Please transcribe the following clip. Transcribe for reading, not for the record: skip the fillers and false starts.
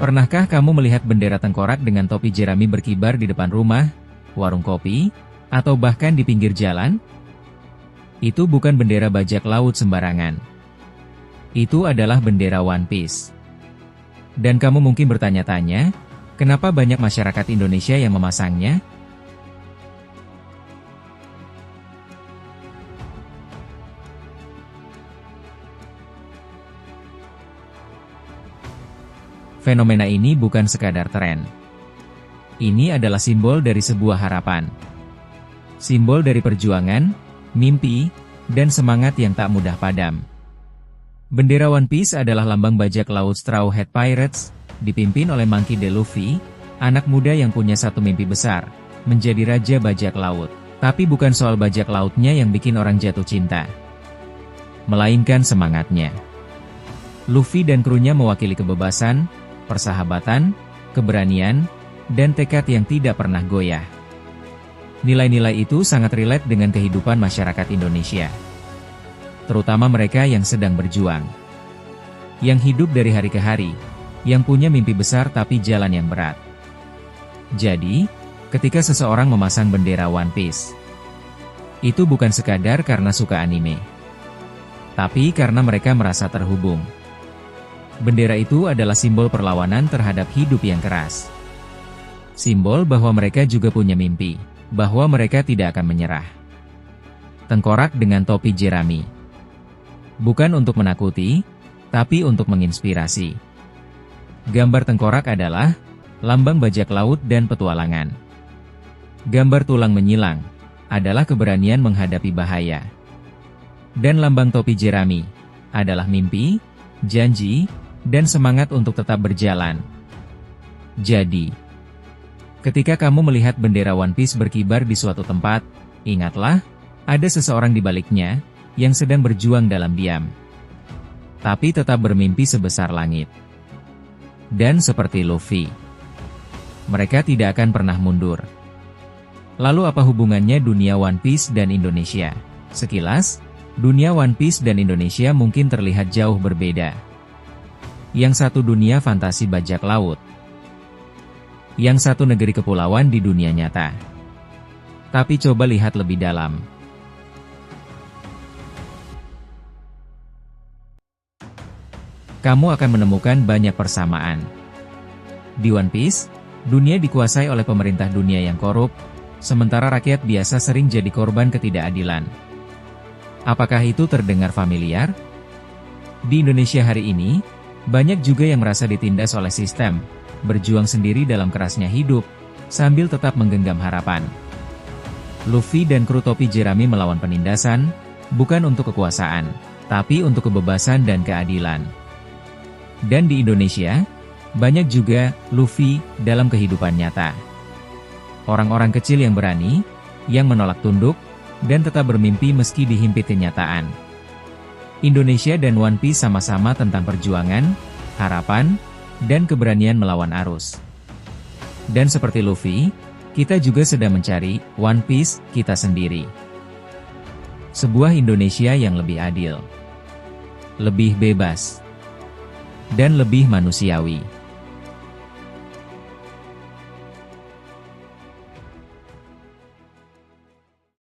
Pernahkah kamu melihat bendera tengkorak dengan topi jerami berkibar di depan rumah, warung kopi, atau bahkan di pinggir jalan? Itu bukan bendera bajak laut sembarangan. Itu adalah bendera One Piece. Dan kamu mungkin bertanya-tanya, kenapa banyak masyarakat Indonesia yang memasangnya? Fenomena ini bukan sekadar tren. Ini adalah simbol dari sebuah harapan. Simbol dari perjuangan, mimpi, dan semangat yang tak mudah padam. Bendera One Piece adalah lambang bajak laut Straw Hat Pirates, dipimpin oleh Monkey D. Luffy, anak muda yang punya satu mimpi besar, menjadi raja bajak laut. Tapi bukan soal bajak lautnya yang bikin orang jatuh cinta, melainkan semangatnya. Luffy dan krunya mewakili kebebasan, persahabatan, keberanian, dan tekad yang tidak pernah goyah. Nilai-nilai itu sangat relate dengan kehidupan masyarakat Indonesia. Terutama mereka yang sedang berjuang. Yang hidup dari hari ke hari, yang punya mimpi besar tapi jalan yang berat. Jadi, ketika seseorang memasang bendera One Piece, itu bukan sekadar karena suka anime, tapi karena mereka merasa terhubung. Bendera itu adalah simbol perlawanan terhadap hidup yang keras. Simbol bahwa mereka juga punya mimpi, bahwa mereka tidak akan menyerah. Tengkorak dengan topi jerami. Bukan untuk menakuti, tapi untuk menginspirasi. Gambar tengkorak adalah lambang bajak laut dan petualangan. Gambar tulang menyilang adalah keberanian menghadapi bahaya. Dan lambang topi jerami adalah mimpi, janji, dan semangat untuk tetap berjalan. Jadi, ketika kamu melihat bendera One Piece berkibar di suatu tempat, ingatlah, ada seseorang di baliknya, yang sedang berjuang dalam diam. Tapi tetap bermimpi sebesar langit. Dan seperti Luffy, mereka tidak akan pernah mundur. Lalu apa hubungannya dunia One Piece dan Indonesia? Sekilas, dunia One Piece dan Indonesia mungkin terlihat jauh berbeda. Yang satu dunia fantasi bajak laut. Yang satu negeri kepulauan di dunia nyata. Tapi coba lihat lebih dalam. Kamu akan menemukan banyak persamaan. Di One Piece, dunia dikuasai oleh pemerintah dunia yang korup, sementara rakyat biasa sering jadi korban ketidakadilan. Apakah itu terdengar familiar? Di Indonesia hari ini, banyak juga yang merasa ditindas oleh sistem, berjuang sendiri dalam kerasnya hidup, sambil tetap menggenggam harapan. Luffy dan kru topi jerami melawan penindasan, bukan untuk kekuasaan, tapi untuk kebebasan dan keadilan. Dan di Indonesia, banyak juga Luffy dalam kehidupan nyata. Orang-orang kecil yang berani, yang menolak tunduk, dan tetap bermimpi meski dihimpit kenyataan. Indonesia dan One Piece sama-sama tentang perjuangan, harapan, dan keberanian melawan arus. Dan seperti Luffy, kita juga sedang mencari One Piece kita sendiri. Sebuah Indonesia yang lebih adil, lebih bebas, dan lebih manusiawi.